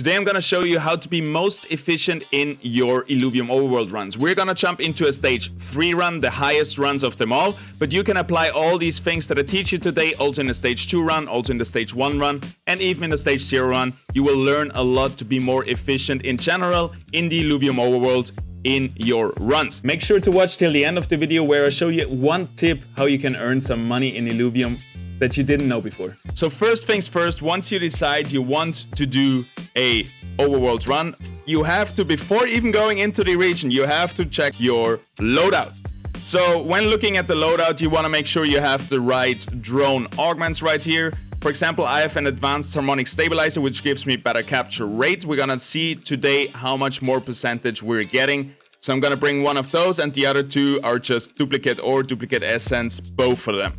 Today I'm gonna show you how to be most efficient in your Illuvium Overworld runs. We're gonna jump into a stage 3 run, the highest runs of them all, but you can apply all these things that I teach you today also in the stage 2 run, also in the stage 1 run, and even in the stage 0 run. You will learn a lot to be more efficient in general in the Illuvium Overworld in your runs. Make sure to watch till the end of the video where I show you one tip how you can earn some money in Illuvium that you didn't know before. So first things first, once you decide you want to do a overworld run, you have to, before even going into the region, you have to check your loadout. So when looking at the loadout, you want to make sure you have the right drone augments right here. For example, I have an advanced harmonic stabilizer, which gives me better capture rate. We're gonna see today how much more percentage we're getting. So I'm gonna bring one of those, and the other two are just duplicate or duplicate essence, both of them.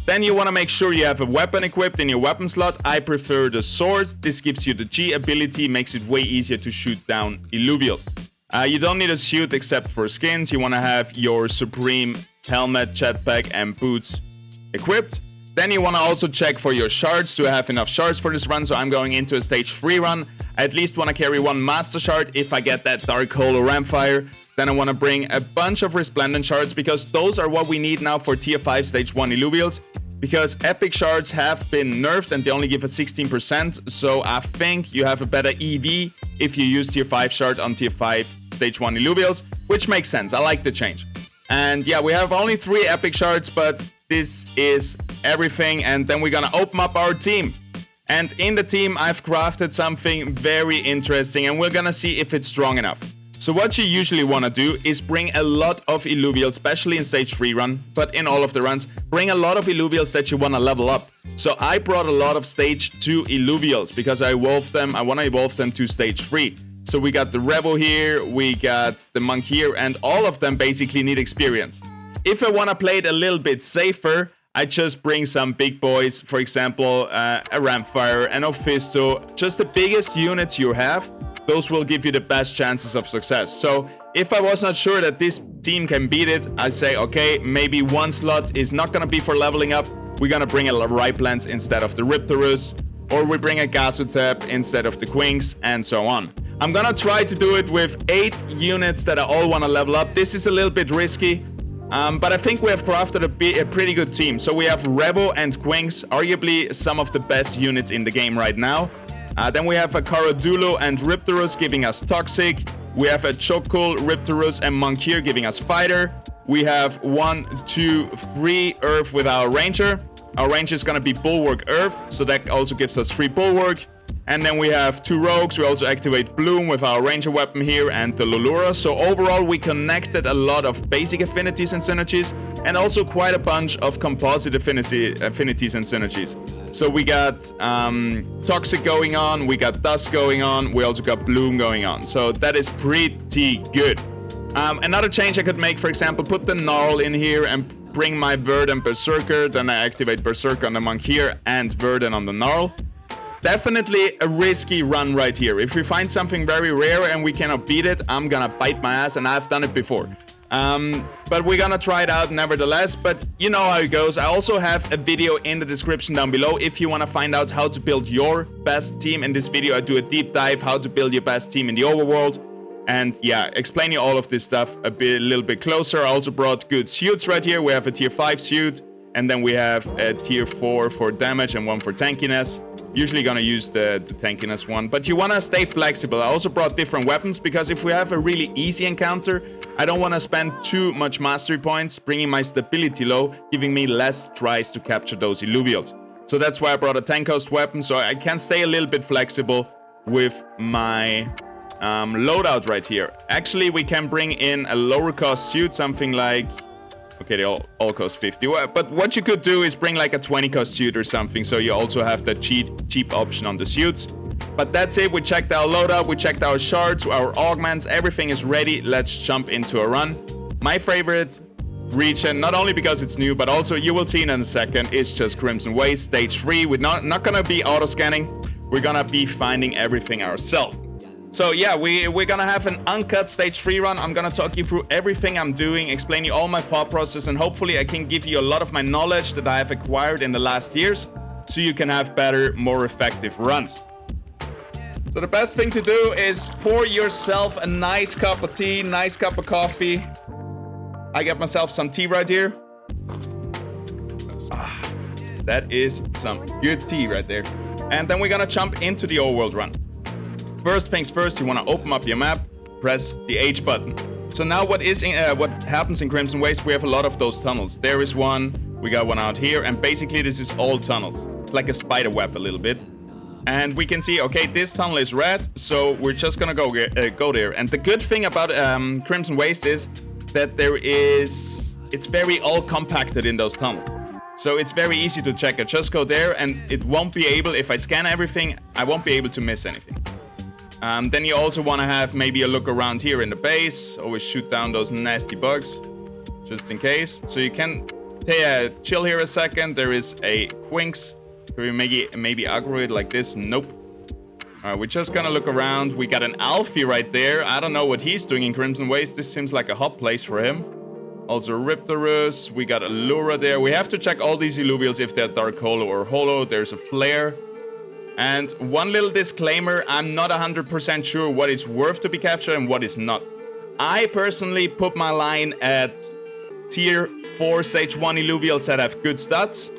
Then you want to make sure you have a weapon equipped in your weapon slot. I prefer the sword. This gives you the G ability, makes it way easier to shoot down Illuvials. You don't need a suit except for skins. You want to have your Supreme helmet, jetpack, and boots equipped. Then you want to also check for your shards to have enough shards for this run. So I'm going into a stage 3 run. I at least want to carry one master shard if I get that dark hole or rampfire. Then I want to bring a bunch of resplendent shards because those are what we need now for tier 5 stage 1 Illuvials. Because epic shards have been nerfed and they only give a 16%. So I think you have a better EV if you use tier 5 shard on tier 5 stage 1 Illuvials, which makes sense. I like the change. And yeah, we have only 3 epic shards, but this is everything. And then we're gonna open up our team. And in the team, I've crafted something very interesting and we're gonna see if it's strong enough. So what you usually want to do is bring a lot of Illuvials, especially in stage 3 run, but in all of the runs, bring a lot of Illuvials that you want to level up. So I brought a lot of stage 2 Illuvials because I want to evolve them to stage 3. So we got the Rebel here, we got the Monk here, and all of them basically need experience. If I want to play it a little bit safer, I just bring some big boys, for example, a Rampfire, an Ophisto, just the biggest units you have. Those will give you the best chances of success. So if I was not sure that this team can beat it, I say, okay, maybe one slot is not gonna be for leveling up. We're gonna bring a Riplance instead of the Riptorus, or we bring a Gasotep instead of the Quinks, and so on. I'm gonna try to do it with 8 units that I all wanna level up. This is a little bit risky, but I think we have crafted a pretty good team. So we have Rebel and Quinks, arguably some of the best units in the game right now. Then we have a Caradulo and Riptorus giving us Toxic. We have a Chocul, Riptorus, and Monk here giving us Fighter. We have 1, 2, 3 Earth with our Ranger. Our Ranger is going to be Bulwark Earth, so that also gives us 3 Bulwark. And then we have 2 Rogues. We also activate Bloom with our Ranger weapon here and the Lulura. So overall, we connected a lot of basic affinities and synergies, and also quite a bunch of composite affinities and synergies. So we got Toxic going on, we got Dust going on, we also got Bloom going on. So that is pretty good. Another change I could make, for example, put the Gnarl in here and bring my Verdant Berserker. Then I activate Berserker on the Monk here and Verdant on the Gnarl. Definitely a risky run right here. If we find something very rare and we cannot beat it, I'm gonna bite my ass, and I've done it before. But we're gonna try it out nevertheless, but you know how it goes. I also have a video in the description down below if you want to find out how to build your best team. In this video I do a deep dive how to build your best team in the overworld, and yeah, explain you all of this stuff a little bit closer. I also brought good suits right here. We have a tier 5 suit, and then we have a tier 4 for damage and one for tankiness. Usually gonna use the tankiness one, but you wanna stay flexible. I also brought different weapons because if we have a really easy encounter, I don't wanna spend too much mastery points, bringing my stability low, giving me less tries to capture those Illuvials. So that's why I brought a tank cost weapon, so I can stay a little bit flexible with my loadout right here. Actually, we can bring in a lower cost suit, something like... Okay, they all cost 50. But what you could do is bring like a 20 cost suit or something, so you also have the cheap option on the suits. But that's it. We checked our loadout, we checked our shards, our augments, everything is ready. Let's jump into a run. My favorite region, not only because it's new, but also you will see in a second, it's just Crimson Waste, stage 3. We're not gonna be auto-scanning. We're gonna be finding everything ourselves. So yeah, we're gonna have an uncut stage 3 run. I'm gonna talk you through everything I'm doing, explain you all my thought process, and hopefully I can give you a lot of my knowledge that I have acquired in the last years, so you can have better, more effective runs. So the best thing to do is pour yourself a nice cup of tea, nice cup of coffee. I got myself some tea right here. That is some good tea right there. And then we're gonna jump into the overworld run. First things first, you wanna open up your map, press the H button. So now what happens in Crimson Waste, we have a lot of those tunnels. There is one, we got one out here, and basically this is all tunnels. It's like a spider web a little bit. And we can see, okay, this tunnel is red, so we're just gonna go there. And the good thing about Crimson Waste is that it's very all compacted in those tunnels. So it's very easy to check. I just go there and it won't be able, if I scan everything, I won't be able to miss anything. Then you also want to have maybe a look around here in the base. Always shoot down those nasty bugs, just in case. So you can chill here a second. There is a Quinks. Can we maybe aggro it like this? Nope. Alright, we're just gonna look around. We got an Alfie right there. I don't know what he's doing in Crimson Waste. This seems like a hot place for him. Also Riptorus. We got a Lura there. We have to check all these Illuvials if they're Dark Holo or Holo. There's a Flare. And one little disclaimer, I'm not 100% sure what is worth to be captured and what is not. I personally put my line at tier 4 stage 1 Illuvials that have good stats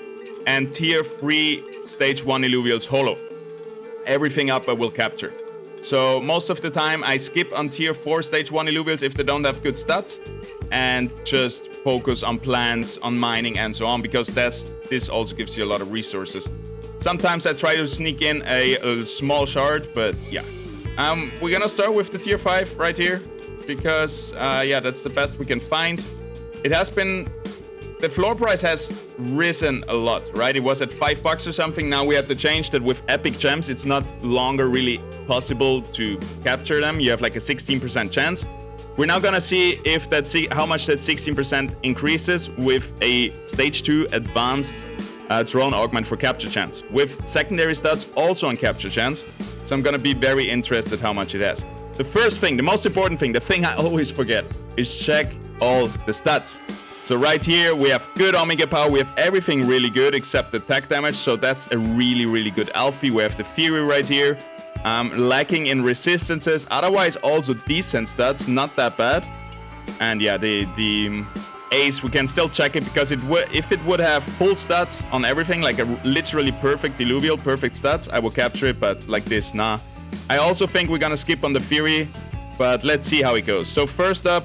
and tier 3 stage 1 Illuvials holo. Everything up I will capture. So most of the time I skip on tier 4 stage 1 Illuvials if they don't have good stats and just focus on plants, on mining and so on, because this also gives you a lot of resources. Sometimes I try to sneak in a small shard, but yeah. We're gonna start with the tier 5 right here, because yeah, that's the best we can find. It has been, the floor price has risen a lot, right? It was at $5 or something. Now we have to change that with epic gems. It's not longer really possible to capture them. You have like a 16% chance. We're now gonna see if how much that 16% increases with a stage 2 advanced drone augment for capture chance, with secondary stats also on capture chance. So I'm gonna be very interested how much it has. The first thing, the most important thing, the thing I always forget, is check all the stats. So right here we have good Omega power, we have everything really good except the attack damage, so that's a really good Alfie. We have the Fury right here, lacking in resistances, otherwise also decent stats, not that bad. And yeah, the Ace, we can still check it, because if it would have full stats on everything, like a literally perfect Illuvial, perfect stats, I will capture it, but like this, nah. I also think we're gonna skip on the Fury, but let's see how it goes. So first up,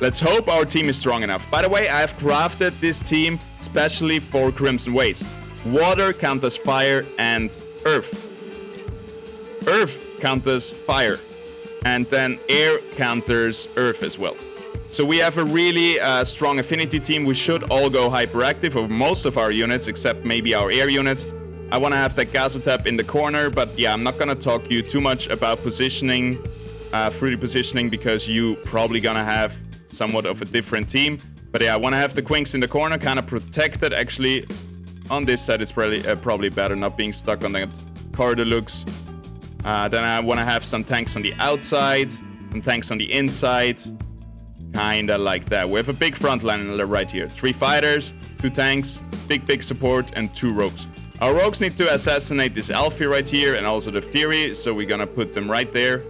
let's hope our team is strong enough. By the way, I have crafted this team especially for Crimson Waste. Water counters fire and earth. Earth counters fire. And then air counters earth as well. So we have a really strong affinity team. We should all go hyperactive, or most of our units, except maybe our air units. I want to have that Gazotap in the corner, but yeah, I'm not going to talk you too much about positioning, through the positioning, because you probably going to have somewhat of a different team. But yeah, I want to have the Quinks in the corner, kind of protected. Actually, on this side, it's probably better not being stuck on that car deluxe. Then I want to have some tanks on the outside, some tanks on the inside. Kinda like that. We have a big front line right here. 3 fighters, 2 tanks, big support, and 2 rogues. Our rogues need to assassinate this Alfie right here and also the Fury, so we're gonna put them right there.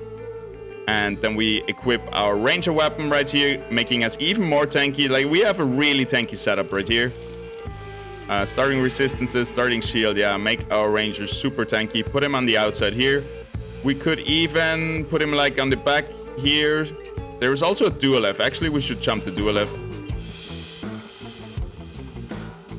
And then we equip our ranger weapon right here, making us even more tanky. Like, we have a really tanky setup right here. Starting resistances, starting shield, yeah, make our rangers super tanky. Put him on the outside here. We could even put him like on the back here. There is also a dual F. Actually, we should jump the dual F.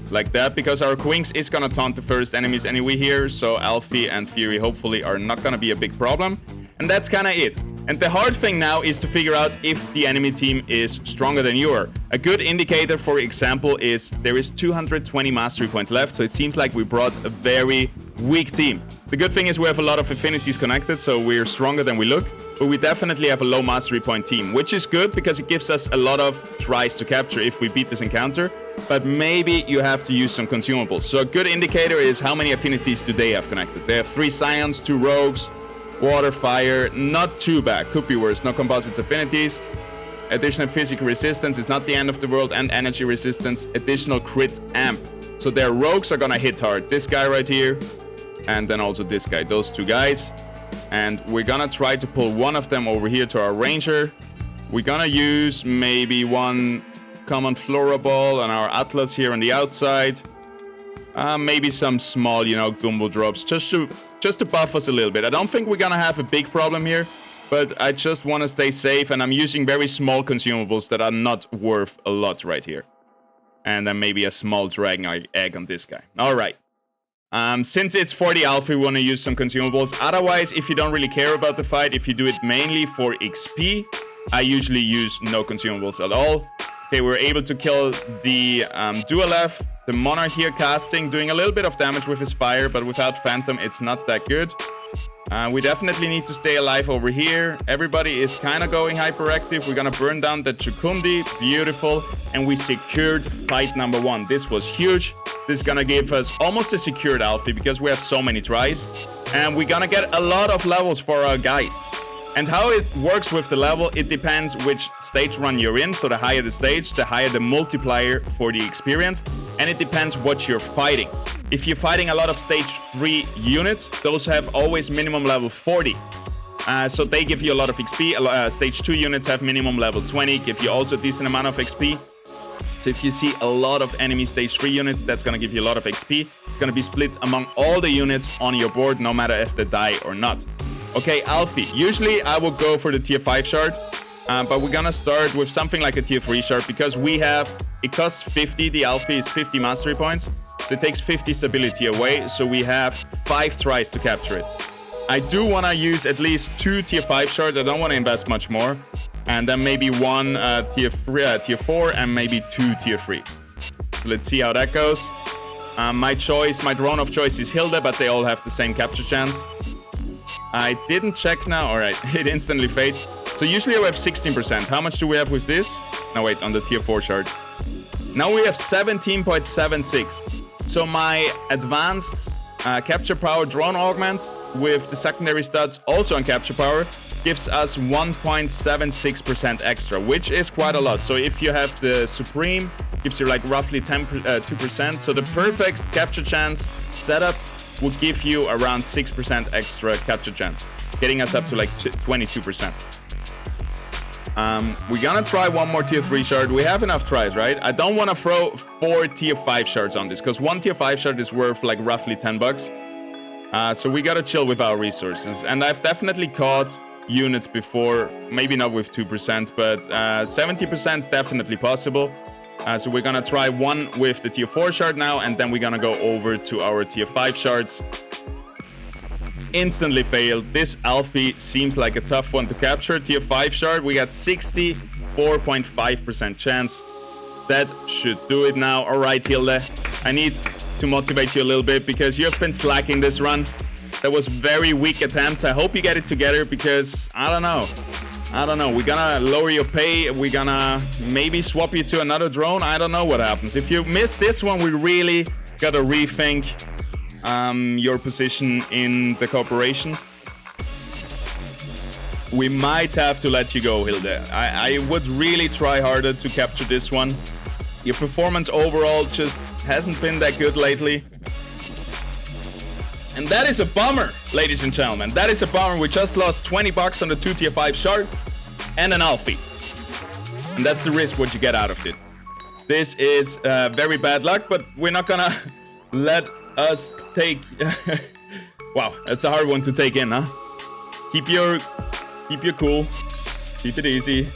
Like that, because our Quinks is gonna taunt the first enemies anyway here, so Alfie and Fury hopefully are not gonna be a big problem. And that's kinda it. And the hard thing now is to figure out if the enemy team is stronger than you are. A good indicator, for example, is there is 220 mastery points left, so it seems like we brought a very weak team. The good thing is we have a lot of affinities connected, so we're stronger than we look, but we definitely have a low mastery point team, which is good because it gives us a lot of tries to capture if we beat this encounter, but maybe you have to use some consumables. So a good indicator is how many affinities do they have connected. They have 3 Scions, 2 Rogues, Water, Fire, not too bad, could be worse, no composites affinities. Additional physical resistance is not the end of the world, and energy resistance, additional crit amp. So their rogues are gonna hit hard. This guy right here, and then also this guy, those 2 guys. And we're gonna try to pull one of them over here to our ranger. We're gonna use maybe one common flora ball on our atlas here on the outside. Maybe some small, you know, gumbo drops just to buff us a little bit. I don't think we're gonna have a big problem here, but I just want to stay safe, and I'm using very small consumables that are not worth a lot right here. And then maybe a small dragon egg on this guy. All right. Since it's for the alpha, we want to use some consumables. Otherwise, if you don't really care about the fight, if you do it mainly for XP, I usually use no consumables at all. Okay, we're able to kill the Dualef, the Monarch here casting, doing a little bit of damage with his fire, but without Phantom, it's not that good. We definitely need to stay alive over here. Everybody is kind of going hyperactive. We're going to burn down the Chukundi. Beautiful. And we secured fight number 1. This was huge. This is going to give us almost a secured alpha because we have so many tries. And we're going to get a lot of levels for our guys. And how it works with the level, it depends which stage run you're in. So the higher the stage, the higher the multiplier for the experience. And it depends what you're fighting. If you're fighting a lot of stage 3 units, those have always minimum level 40. So they give you a lot of XP. Stage 2 units have minimum level 20, give you also a decent amount of XP. So if you see a lot of enemy stage 3 units, that's going to give you a lot of XP. It's going to be split among all the units on your board, no matter if they die or not. Okay, Alfie. Usually I would go for the tier 5 shard, but we're going to start with something like a tier 3 shard because we have, it costs 50, the Alfie is 50 mastery points. So it takes 50 stability away, so we have 5 tries to capture it. I do want to use at least 2 tier 5 shards, I don't want to invest much more. And then maybe 1 tier 4 and maybe 2 tier 3. So let's see how that goes. My drone of choice is Hilda, but they all have the same capture chance. I didn't check now, alright, it instantly fades. So usually we have 16%, how much do we have with this? No wait, on the tier 4 shard. Now we have 17.76. So my advanced capture power drone augment with the secondary stats also on capture power gives us 1.76% extra, which is quite a lot. So if you have the Supreme, gives you like roughly 2%. So the perfect capture chance setup would give you around 6% extra capture chance, getting us up to like 22%. We're gonna try one more tier 3 shard. We have enough tries, right? I don't want to throw 4 tier 5 shards on this because 1 tier 5 shard is worth like roughly 10 bucks. So we gotta chill with our resources. And I've definitely caught units before, maybe not with 2%, but 70% definitely possible. So we're gonna try one with the tier 4 shard now, and then we're gonna go over to our tier 5 shards. Instantly failed. This Alfie seems like a tough one to capture. Tier 5 shard, we got 64.5% chance. That should do it now. Alright, Hilde, I need to motivate you a little bit because you have been slacking this run. That was very weak attempts. I hope you get it together because I don't know. We're gonna lower your pay. We're gonna maybe swap you to another drone. I don't know what happens. If you miss this one, we really gotta rethink your position in the corporation. We might have to let you go, Hilde. I would really try harder to capture this one. Your performance overall just hasn't been that good lately. And that is a bummer, ladies and gentlemen. That is a bummer. We just lost 20 bucks on the 2 tier 5 shards and an Alfie. And that's the risk what you get out of it. This is very bad luck, but we're not gonna let us take... Wow, that's a hard one to take in, huh? Keep your cool. Keep it easy.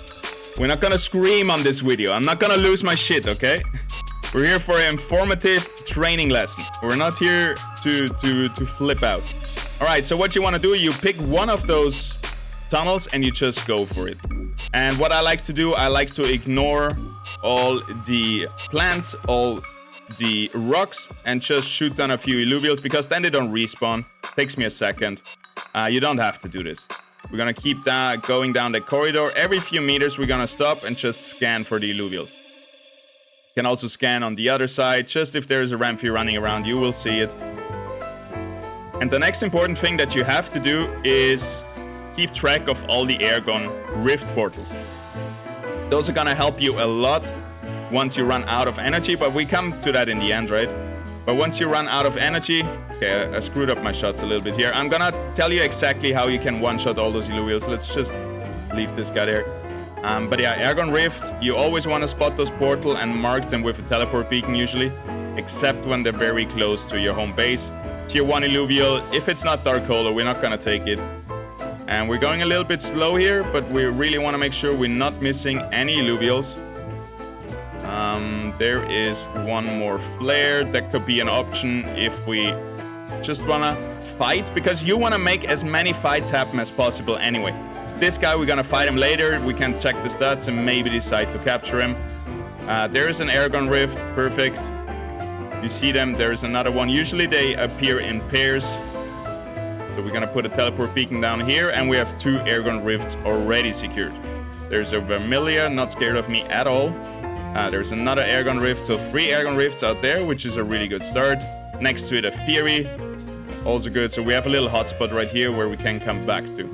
We're not gonna scream on this video. I'm not gonna lose my shit, okay? We're here for an informative training lesson. We're not here to flip out. Alright, so what you want to do, you pick one of those tunnels and you just go for it. And what I like to do, I like to ignore all the plants, all the rocks, and just shoot down a few Illuvials because then they don't respawn. Takes me a second. You don't have to do this. We're gonna keep going down the corridor. Every few meters we're gonna stop and just scan for the Illuvials. You can also scan on the other side, just if there is a Ramphie running around, you will see it. And the next important thing that you have to do is keep track of all the airgun rift portals. Those are gonna help you a lot once you run out of energy, but we come to that in the end, right? But once you run out of energy, okay, I screwed up my shots a little bit here. I'm gonna tell you exactly how you can one-shot all those Illuviums. Let's just leave this guy there. But yeah, Airgun Rift, you always want to spot those portal and mark them with a teleport beacon usually, except when they're very close to your home base. Tier 1 Illuvial, if it's not Dark Holo, we're not gonna take it. And we're going a little bit slow here, but we really want to make sure we're not missing any Illuvials. There is one more flare. That could be an option if we just want to fight, because you want to make as many fights happen as possible anyway. So this guy, we're going to fight him later. We can check the stats and maybe decide to capture him. There is an Airgun Rift. Perfect. You see them. There is another one. Usually they appear in pairs. So we're going to put a teleport beacon down here, and we have 2 Airgun Rifts already secured. There's a Vermilia, not scared of me at all. There's another Airgun Rift, so 3 Airgun Rifts out there, which is a really good start. Next to it, a Fury, also good. So we have a little hotspot right here where we can come back to.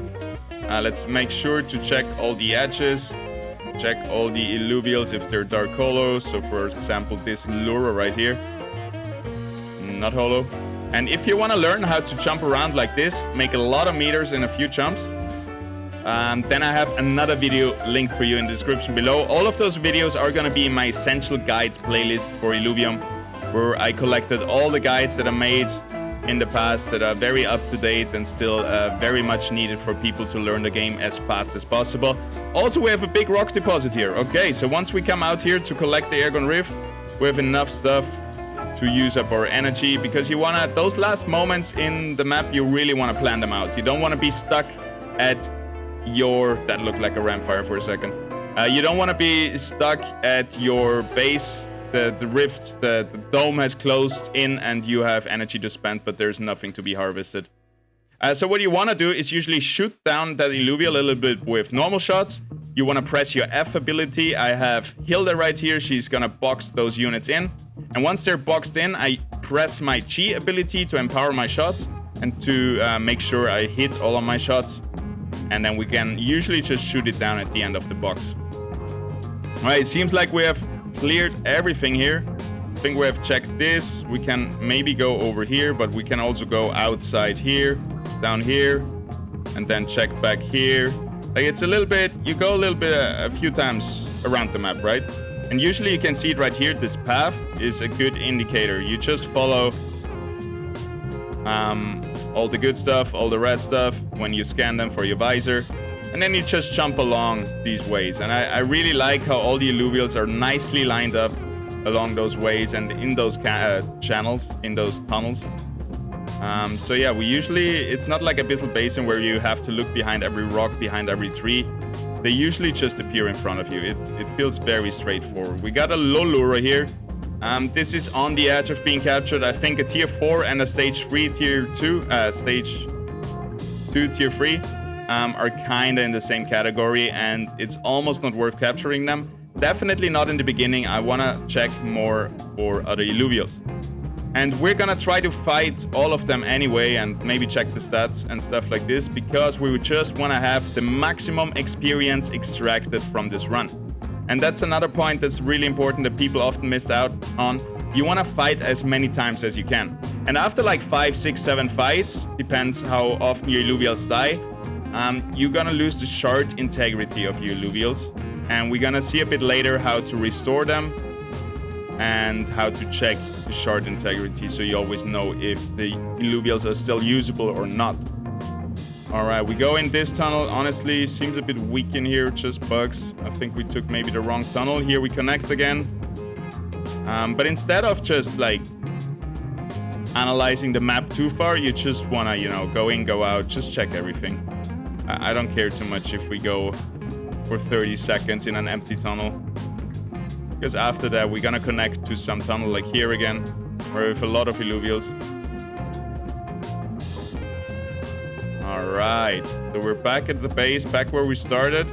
Let's make sure to check all the edges, check all the Illuvials if they're Dark Holo. So for example, this Lura right here, not Holo. And if you want to learn how to jump around like this, make a lot of meters in a few jumps, then I have another video linked for you in the description below. All of those videos are going to be in my Essential Guides playlist for Illuvium, where I collected all the guides that I made in the past that are very up to date and still very much needed for people to learn the game as fast as possible. Also, we have a big rock deposit here. Okay, so once we come out here to collect the Airgun Rift, we have enough stuff to use up our energy, because you want to, those last moments in the map, you really want to plan them out. You don't want to be stuck at your, that looked like a ramfire for a second. You don't want to be stuck at your base. The rift, the dome has closed in and you have energy to spend, but there's nothing to be harvested. So what you want to do is usually shoot down that Illuvial a little bit with normal shots. You want to press your F ability. I have Hilda right here. She's going to box those units in. And once they're boxed in, I press my G ability to empower my shots and to make sure I hit all of my shots. And then we can usually just shoot it down at the end of the box. All right, it seems like we have cleared everything here. I think we have checked this. We can maybe go over here, but we can also go outside here, down here, and then check back here. Like, it's a little bit, you go a little bit, a few times around the map, right? And usually you can see it right here. This path is a good indicator. You just follow all the good stuff, all the red stuff when you scan them for your visor, and then you just jump along these ways. And I really like how all the Illuvials are nicely lined up along those ways and in those channels, in those tunnels. So yeah, we usually, it's not like Abyssal Basin where you have to look behind every rock, behind every tree. They usually just appear in front of you. It feels very straightforward. We got a Lolura here. This is on the edge of being captured. I think a tier 4 and a stage 3 tier 2, stage 2 tier 3 are kind of in the same category, and it's almost not worth capturing them. Definitely not in the beginning. I want to check more for other Illuvials. And we're gonna try to fight all of them anyway and maybe check the stats and stuff like this, because we would just want to have the maximum experience extracted from this run. And that's another point that's really important that people often missed out on. You want to fight as many times as you can. And after like 5, 6, 7 fights, depends how often your Illuvials die, you're gonna lose the shard integrity of your Illuvials. And we're gonna see a bit later how to restore them and how to check the shard integrity, so you always know if the Illuvials are still usable or not. Alright, we go in this tunnel. Honestly, seems a bit weak in here, just bugs. I think we took maybe the wrong tunnel. Here we connect again. But instead of just like analyzing the map too far, you just wanna, you know, go in, go out, just check everything. I don't care too much if we go for 30 seconds in an empty tunnel, because after that we're gonna connect to some tunnel like here again, where we have a lot of Illuvials. Alright, so we're back at the base, back where we started.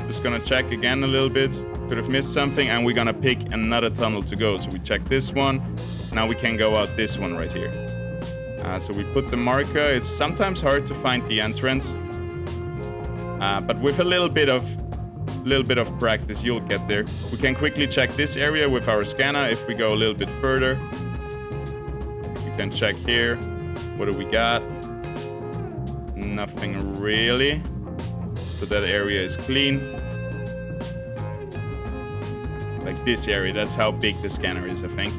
Just gonna check again a little bit. Could have missed something, and we're gonna pick another tunnel to go. So we check this one. Now we can go out this one right here. So we put the marker. It's sometimes hard to find the entrance, but with a little bit of practice, you'll get there. We can quickly check this area with our scanner if we go a little bit further. can check here. What do we got? Nothing really. So that area is clean. Like this area, that's how big the scanner is, I think.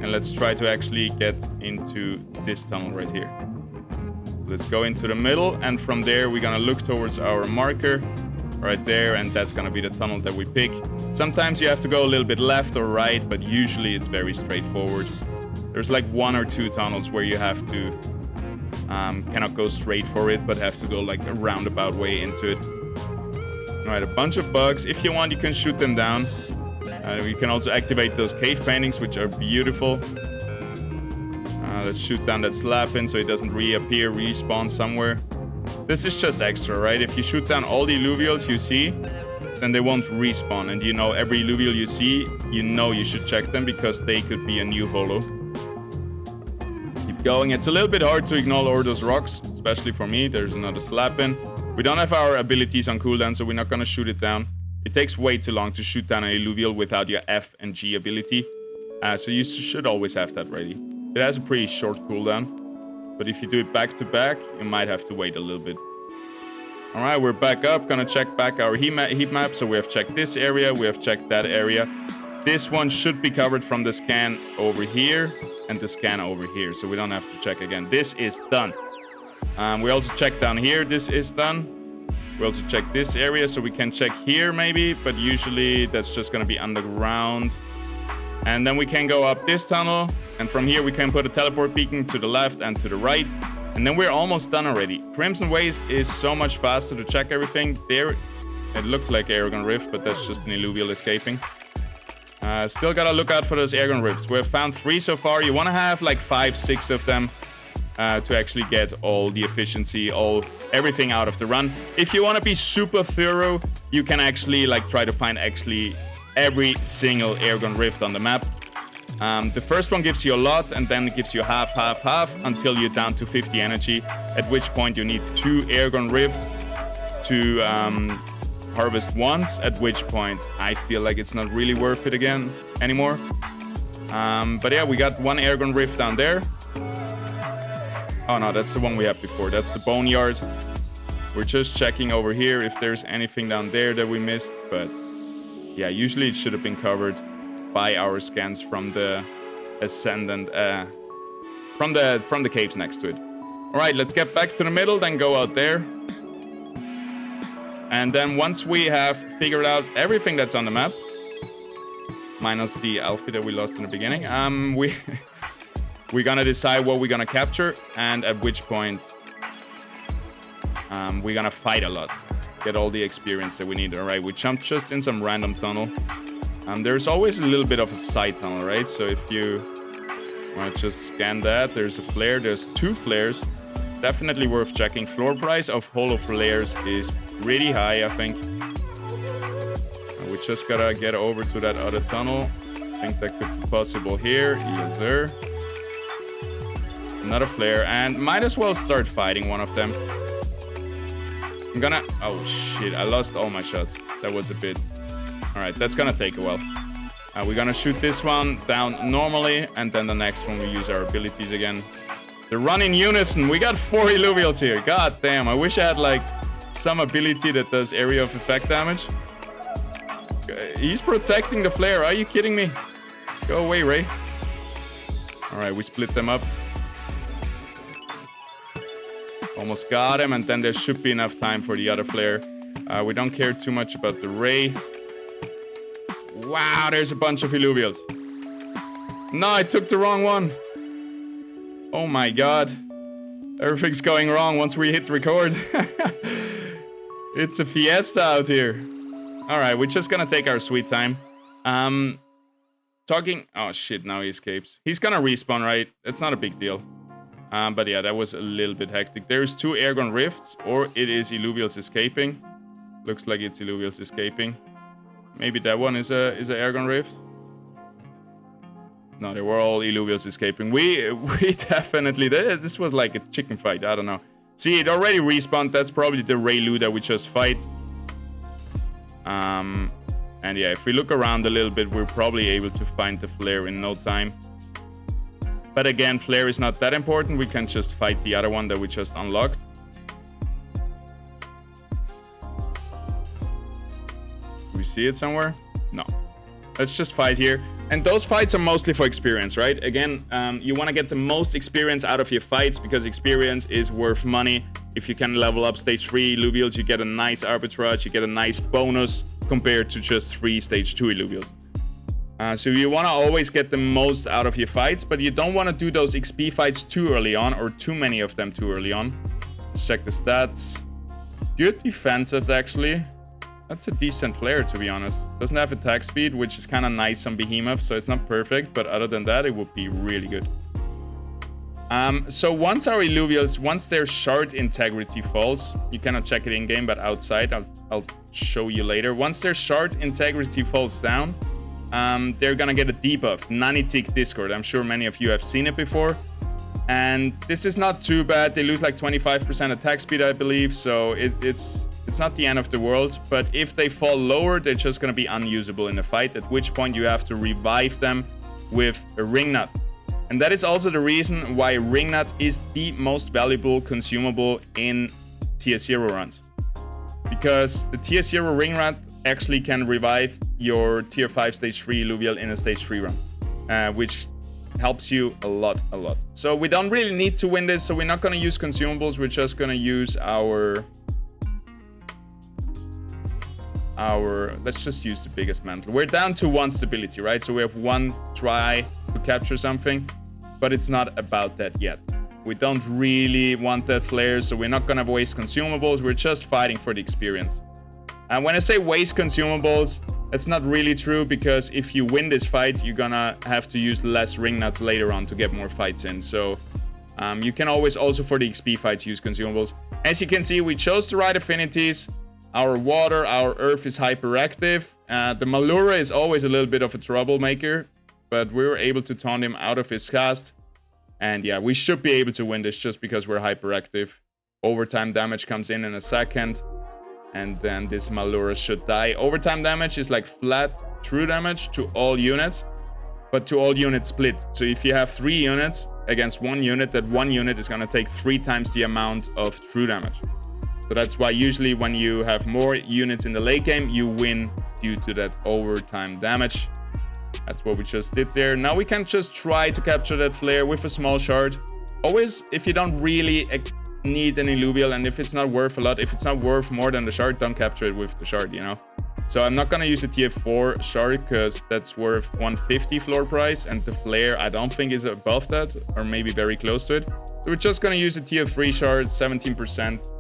And let's try to actually get into this tunnel right here. Let's go into the middle, and from there we're gonna look towards our marker right there, and that's gonna be the tunnel that we pick. Sometimes you have to go a little bit left or right, but usually it's very straightforward. There's like 1 or 2 tunnels where you have to cannot go straight for it, but have to go like a roundabout way into it. All right, a bunch of bugs. If you want, you can shoot them down. You can also activate those cave paintings, which are beautiful. Let's shoot down that slab pin so it doesn't reappear, respawn somewhere. This is just extra, right? If you shoot down all the Illuvials you see, then they won't respawn. And you know, every Illuvial you see, you know you should check them because they could be a new holo. Keep going. It's a little bit hard to ignore all those rocks, especially for me. There's another slab pin. We don't have our abilities on cooldown, so we're not gonna shoot it down. It takes way too long to shoot down an Illuvial without your F and G ability. So you should always have that ready. It has a pretty short cooldown, but if you do it back to back, you might have to wait a little bit. All right, we're back up. Gonna check back our heat map. So we have checked this area, we have checked that area. This one should be covered from the scan over here and the scan over here, so we don't have to check again. This is done. We also checked down here. This is done. We also check this area, so we can check here maybe, but usually that's just gonna be underground. And then we can go up this tunnel, and from here we can put a teleport beacon to the left and to the right. And then we're almost done already. Crimson Waste is so much faster to check everything. There, it looked like Airgun Rift, but that's just an Illuvial escaping. Still gotta look out for those Airgun Rifts. We have found 3 so far. You wanna have like 5, 6 of them to actually get all the efficiency, everything out of the run. If you wanna be super thorough, you can actually like try to find actually every single Airgun Rift on the map. The first one gives you a lot, and then it gives you half until you're down to 50 energy, at which point you need 2 Airgun Rifts to harvest once, at which point I feel like it's not really worth it anymore. But yeah, we got 1 Airgun Rift down there. Oh no, that's the one we had before. That's the Boneyard. We're just checking over here if there's anything down there that we missed, but yeah, usually it should have been covered by our scans from the ascendant, from the caves next to it. All right, let's get back to the middle, then go out there. And then once we have figured out everything that's on the map, minus the outfit that we lost in the beginning, we're gonna decide what we're gonna capture and at which point we're gonna fight a lot. Get all the experience that we need. All right, we jumped just in some random tunnel. There's always a little bit of a side tunnel, right? So if you want to just scan that, there's a flare. There's 2 flares. Definitely worth checking. Floor price of holo flares is pretty high, I think. We just gotta get over to that other tunnel. I think that could be possible here. Yes, sir. Another flare, and might as well start fighting one of them. I'm gonna... Oh, shit. I lost all my shots. That was a bit... All right, that's gonna take a while. We're gonna shoot this one down normally, and then the next one we use our abilities again. They run in unison. We got 4 Illuvials here. God damn, I wish I had like some ability that does area of effect damage. He's protecting the flare. Are you kidding me? Go away, Ray. All right, we split them up. Almost got him, and then there should be enough time for the other flare. We don't care too much about the Ray. Wow, there's a bunch of Illuvials. No, I took the wrong one. Oh my god. Everything's going wrong once we hit record. It's a fiesta out here. Alright, we're just gonna take our sweet time. Oh shit, now he escapes. He's gonna respawn, right? It's not a big deal. But yeah, that was a little bit hectic. There's 2 Airgun Rifts, or it is Illuvials escaping. Looks like it's Illuvials escaping. Maybe that one is a Airgun Rift. No, they were all Illuvials escaping. We definitely... This was like a chicken fight. I don't know. See, it already respawned. That's probably the Raylu that we just fight. And yeah, if we look around a little bit, we're probably able to find the flare in no time. But again, flare is not that important. We can just fight the other one that we just unlocked. Do we see it somewhere? No. Let's just fight here. And those fights are mostly for experience, right? Again, you want to get the most experience out of your fights because experience is worth money. If you can level up stage 3 Illuvials, you get a nice arbitrage, you get a nice bonus compared to just 3 stage 2 Illuvials. So you want to always get the most out of your fights, but you don't want to do those XP fights too early on, or too many of them too early on. Let's check the stats. Good defensive, actually. That's a decent flare, to be honest. Doesn't have attack speed, which is kind of nice on Behemoth, so it's not perfect, but other than that, it would be really good. So once our Illuvials, once their shard integrity falls, you cannot check it in-game, but outside, I'll show you later. Once their shard integrity falls down, they're gonna get a debuff, Nanitic Discord. I'm sure many of you have seen it before. And this is not too bad. They lose like 25% attack speed, I believe, so it's not the end of the world. But if they fall lower, they're just gonna be unusable in the fight, at which point you have to revive them with a ring nut. And that is also the reason why ring nut is the most valuable consumable in tier 0 runs. Because the tier 0 ring nut actually can revive your tier 5 stage 3 Illuvial in a stage 3 run, which helps you a lot. So we don't really need to win this, so we're not going to use consumables. We're just going to use our let's just use the biggest mantle. We're down to 1 stability, right? So we have 1 try to capture something, but it's not about that yet. We don't really want that flare, so we're not going to waste consumables. We're just fighting for the experience. And when I say waste consumables, that's not really true, because if you win this fight, you're gonna have to use less ring nuts later on to get more fights in. So you can always also for the XP fights use consumables. As you can see, we chose the right affinities. Our water, our earth is hyperactive. The Malura is always a little bit of a troublemaker, but we were able to taunt him out of his cast. And yeah, we should be able to win this just because we're hyperactive. Overtime damage comes in a second. And then this Malura should die. Overtime damage is like flat true damage to all units, but to all units split. So if you have 3 units against 1 unit, that 1 unit is going to take 3 times the amount of true damage. So that's why usually when you have more units in the late game, you win due to that overtime damage. That's what we just did there. Now we can just try to capture that flare with a small shard. Always, if you don't really need an Illuvial, and if it's not worth a lot, if it's not worth more than the shard, don't capture it with the shard, you know. So I'm not gonna use a tier 4 shard because that's worth 150 floor price, and the flare I don't think is above that, or maybe very close to it. So we're just gonna use a tier 3 shard, 17%.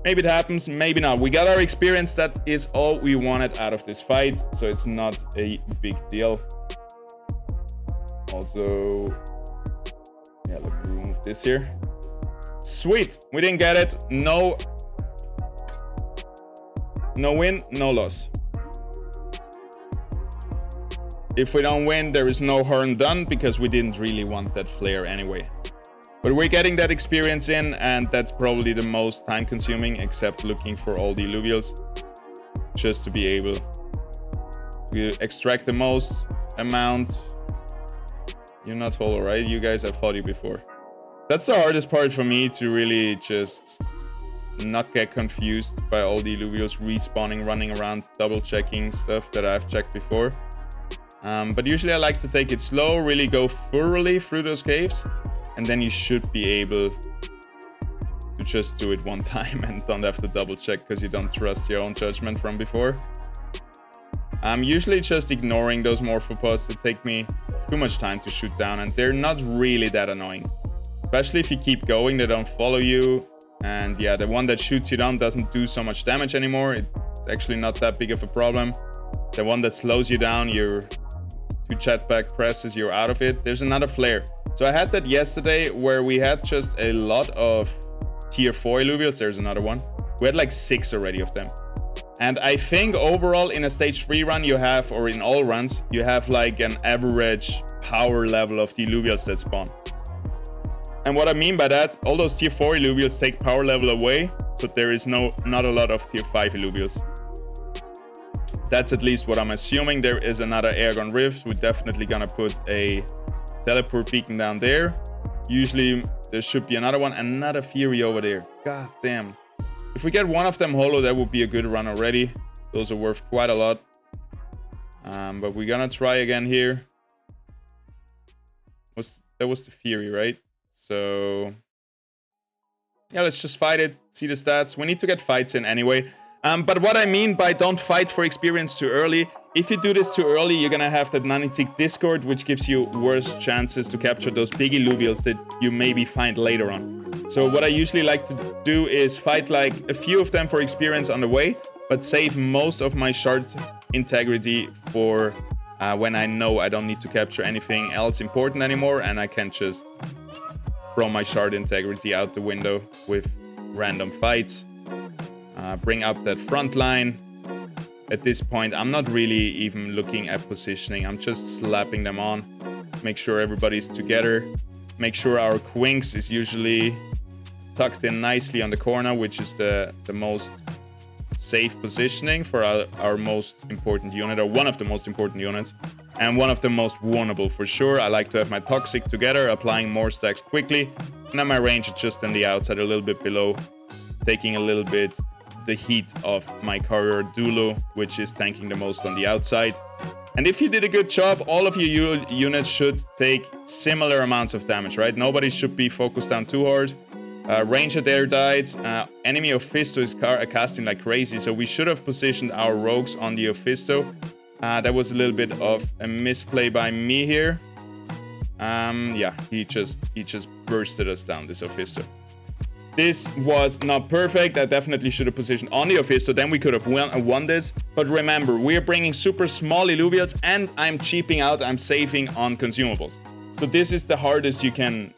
Maybe it happens, maybe not. We got our experience. That is all we wanted out of this fight, so it's not a big deal. Also, yeah, let me remove this here. Sweet, we didn't get it. No win, no loss. If we don't win, there is no harm done because we didn't really want that flare anyway. But we're getting that experience in, and that's probably the most time consuming, except looking for all the Illuvials, just to be able to extract the most amount. You're not hollow, right? You guys, I've fought you before. That's the hardest part for me, to really just not get confused by all the Illuvials respawning, running around, double checking stuff that I've checked before. But usually I like to take it slow, really go thoroughly through those caves, and then you should be able to just do it one time and don't have to double check because you don't trust your own judgment from before. I'm usually just ignoring those morphopods that take me too much time to shoot down, and they're not really that annoying. Especially if you keep going, they don't follow you. And yeah, the one that shoots you down doesn't do so much damage anymore. It's actually not that big of a problem. The one that slows you down, your 2 jetpack presses, you're out of it. There's another flare. So I had that yesterday where we had just a lot of tier 4 Illuvials. There's another one. We had like 6 already of them. And I think overall in a stage 3 run you have, or in all runs, you have like an average power level of the Illuvials that spawn. And what I mean by that, all those tier 4 Illuvials take power level away, so there is not a lot of tier 5 Illuvials. That's at least what I'm assuming. There is another Airgun Rift. We're definitely gonna put a teleport beacon down there. Usually there should be another one, another Fury over there. God damn. If we get one of them holo, that would be a good run already. Those are worth quite a lot. But we're gonna try again here. That was the Fury, right? So yeah, let's just fight it, see the stats. We need to get fights in anyway. But what I mean by don't fight for experience too early, if you do this too early, you're gonna have that non-tick Discord, which gives you worse chances to capture those big Illuvials that you maybe find later on. So what I usually like to do is fight like a few of them for experience on the way, but save most of my shard integrity for when I know I don't need to capture anything else important anymore, and I can just throw my shard integrity out the window with random fights. Bring up that front line. At this point, I'm not really even looking at positioning. I'm just slapping them on. Make sure everybody's together. Make sure our Quinks is usually tucked in nicely on the corner, which is the most safe positioning for our most important unit, or one of the most important units, and one of the most vulnerable for sure. I like to have my Toxic together, applying more stacks quickly, and then my range is just on the outside, a little bit below, taking a little bit the heat of my Courier Dulu, which is tanking the most on the outside. And if you did a good job, all of your units should take similar amounts of damage, right? Nobody should be focused down too hard. Ranger there died. Enemy Ophisto is casting like crazy, so we should have positioned our rogues on the Ophisto. That was a little bit of a misplay by me here. Yeah, he just bursted us down, this Ophisto. This was not perfect. I definitely should have positioned on the Ophisto, then we could have won this. But remember, we're bringing super small Illuvials, and I'm cheaping out, I'm saving on consumables. So this is the hardest you can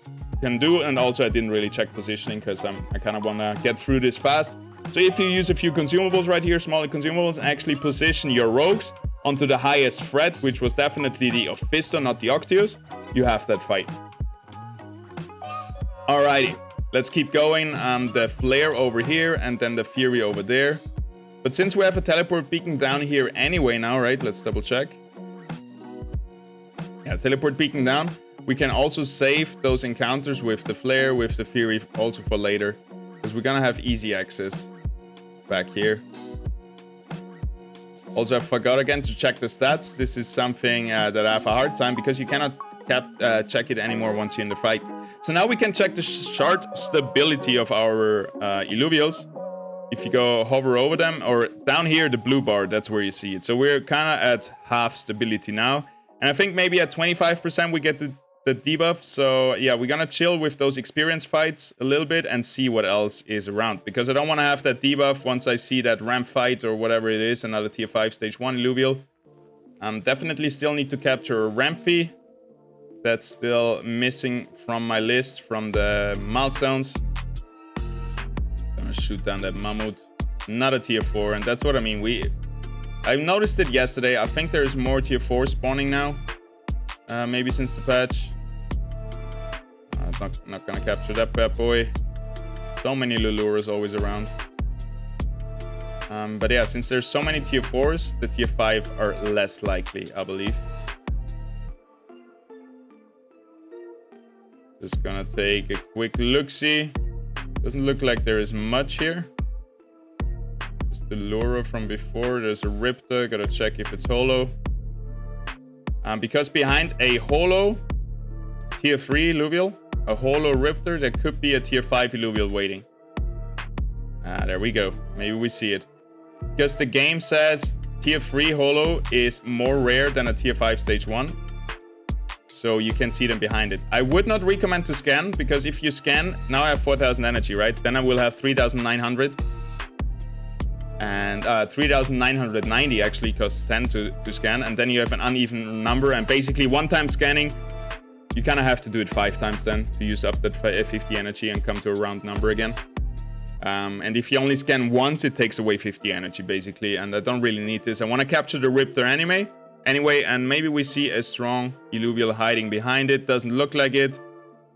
do, and also I didn't really check positioning because I kind of want to get through this fast. So if you use a few consumables right here, smaller consumables, and actually position your rogues onto the highest threat, which was definitely the Ophisto, not the Octius, you have that fight. Alrighty. Let's keep going. The Flare over here and then the Fury over there. But since we have a teleport beacon down here anyway now, right? Let's double check. Yeah, teleport beacon down. We can also save those encounters with the Flare, with the Fury also for later. Because we're gonna have easy access back here. Also, I forgot again to check the stats. This is something that I have a hard time because you cannot check it anymore once you're in the fight. So now we can check the shard stability of our Illuvials. If you go hover over them, or down here, the blue bar, that's where you see it. So we're kind of at half stability now. And I think maybe at 25% we get the debuff. So yeah, we're gonna chill with those experience fights a little bit and see what else is around. Because I don't want to have that debuff once I see that ramp fight or whatever it is, another tier 5 stage 1 Illuvial. Definitely still need to capture a ramp fee. That's still missing from my list from the milestones. Gonna shoot down that Mammoth. Not a tier 4, and that's what I mean. I noticed it yesterday. I think there's more tier 4 spawning now. Maybe since the patch. Not gonna capture that bad boy. So many Luluras always around. But yeah, since there's so many tier 4s, the tier 5 are less likely, I believe. Just gonna take a quick look-see. Doesn't look like there is much here. Just the Lura from before. There's a Ripta. Gotta check if it's holo. Because behind a holo tier 3 Illuvial, a holo Riptor, there could be a tier 5 Illuvial waiting. There we go. Maybe we see it. Because the game says tier 3 holo is more rare than a tier 5 stage 1. So you can see them behind it. I would not recommend to scan, because if you scan, now I have 4,000 energy, right? Then I will have 3,900. And 3,990 actually costs 10 to scan. And then you have an uneven number. And basically one time scanning, you kind of have to do it 5 times then to use up that 50 energy and come to a round number again. And if you only scan once, it takes away 50 energy basically. And I don't really need this. I want to capture the Riptor anyway, and maybe we see a strong Illuvial hiding behind it. Doesn't look like it.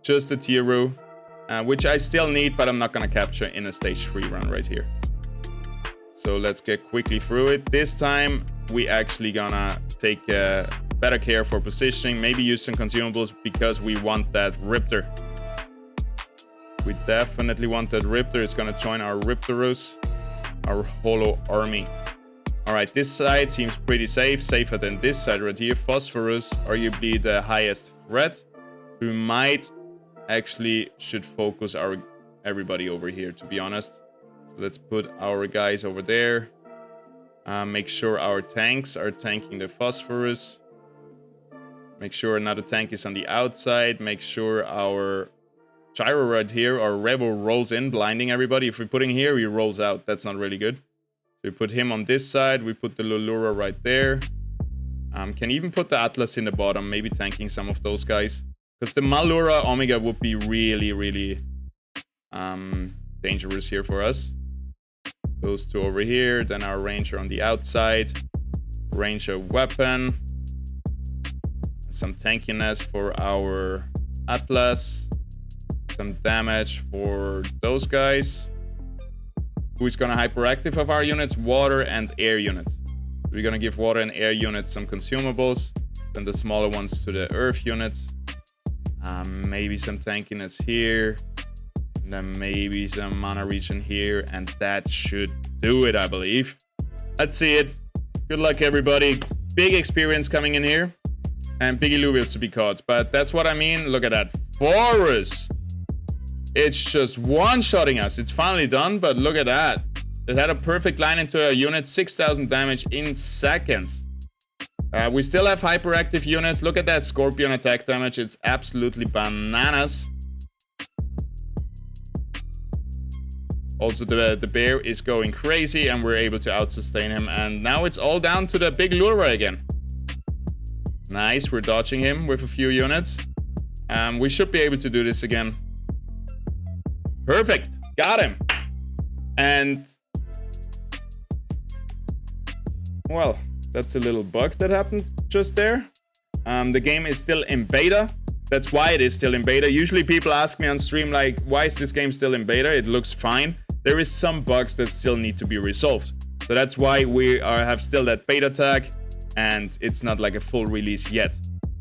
Just a Tiru, which I still need, but I'm not going to capture in a stage 3 run right here. So let's get quickly through it. This time, we actually gonna take better care for positioning, maybe use some consumables because we want that Riptor. We definitely want that Riptor. It's gonna join our Riptorus, our Holo army. Alright, this side seems pretty safe, safer than this side right here. Phosphorus, arguably the highest threat. We might actually should focus our everybody over here, to be honest. So let's put our guys over there. Make sure our tanks are tanking the Phosphorus. Make sure another tank is on the outside. Make sure our Gyro right here, our Revo rolls in, blinding everybody. If we put him here, he rolls out. That's not really good. We put him on this side. We put the Lulura right there. Can even put the Atlas in the bottom, maybe tanking some of those guys. Because the Malura Omega would be really, really dangerous here for us. Those two over here. Then our Ranger on the outside. Ranger weapon. Some tankiness for our Atlas. Some damage for those guys. Who's gonna hyperactive of our units? Water and air units. We're gonna give water and air units some consumables. Then the smaller ones to the earth units. Maybe some tankiness here. And then maybe some mana regen here. And that should do it, I believe. Let's see it. Good luck, everybody. Big experience coming in here. And big Illuviums to be caught. But that's what I mean. Look at that. Forest. It's just one-shotting us. It's finally done, but look at that. It had a perfect line into a unit, 6,000 damage in seconds. We still have hyperactive units. Look at that Scorpion attack damage. It's absolutely bananas. Also, the bear is going crazy, and we're able to out-sustain him. And now it's all down to the big Lura again. Nice, we're dodging him with a few units. We should be able to do this again. Perfect, got him. And well, that's a little bug that happened just there. The game is still in beta. That's why it is still in beta. Usually people ask me on stream, like, why is this game still in beta? It looks fine. There is some bugs that still need to be resolved. So that's why we have still that beta tag, and it's not like a full release yet.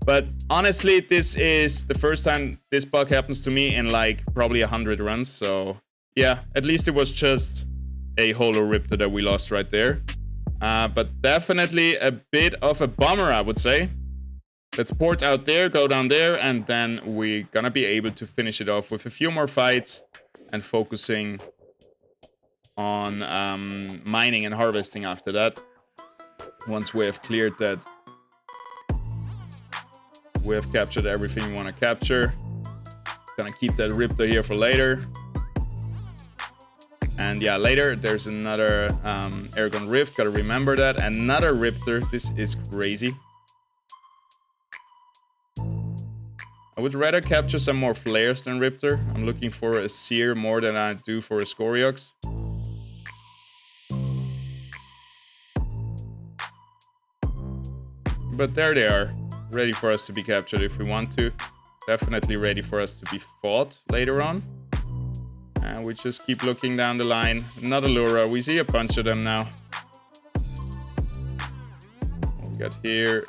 But honestly, this is the first time this bug happens to me in like probably 100 runs. So yeah, at least it was just a Holo Riptor that we lost right there. But definitely a bit of a bummer, I would say. Let's port out there, go down there, and then we're gonna be able to finish it off with a few more fights and focusing on mining and harvesting after that. Once we have cleared that, we have captured everything we want to capture. Gonna keep that Riptor here for later. And yeah, later there's another Airgun Rift. Gotta remember that. Another Riptor. This is crazy. I would rather capture some more flares than Riptor. I'm looking for a Seer more than I do for a Scoriox. But there they are. Ready for us to be captured if we want to. Definitely ready for us to be fought later on. And we just keep looking down the line. Another Lura. We see a bunch of them now. What we got here.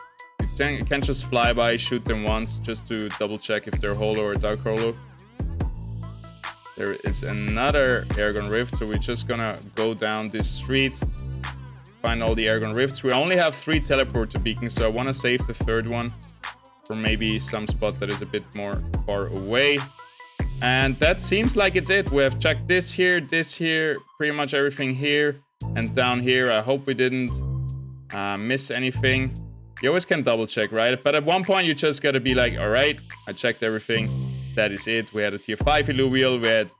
You can just fly by, shoot them once, just to double check if they're holo or dark holo. There is another Airgun Rift, so we're just gonna go down this street. Find all the Airgun Rifts. We only have 3 teleporter beacons, so I want to save the third one for maybe some spot that is a bit more far away. And that seems like it's it. We have checked this here, pretty much everything here, and down here. I hope we didn't miss anything. You always can double check, right? But at one point you just gotta be like, all right, I checked everything. That is it. We had a tier 5 Illuvial. We had,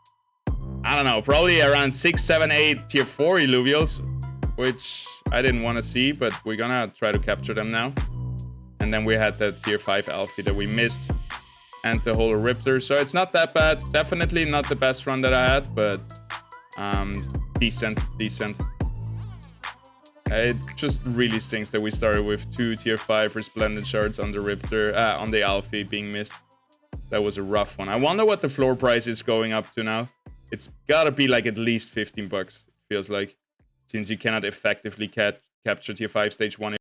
I don't know, probably around 6, 7, 8 tier 4 Illuvials, which I didn't want to see, but we're gonna try to capture them now. And then we had the tier 5 Alfie that we missed, and the Holo Riptor. So it's not that bad. Definitely not the best run that I had, but decent. It just really stinks that we started with 2 tier 5 Resplendent Shards on the Riptor, on the Alfie being missed. That was a rough one. I wonder what the floor price is going up to now. It's gotta be like at least 15 bucks, feels like. Since you cannot effectively capture tier 5 stage 1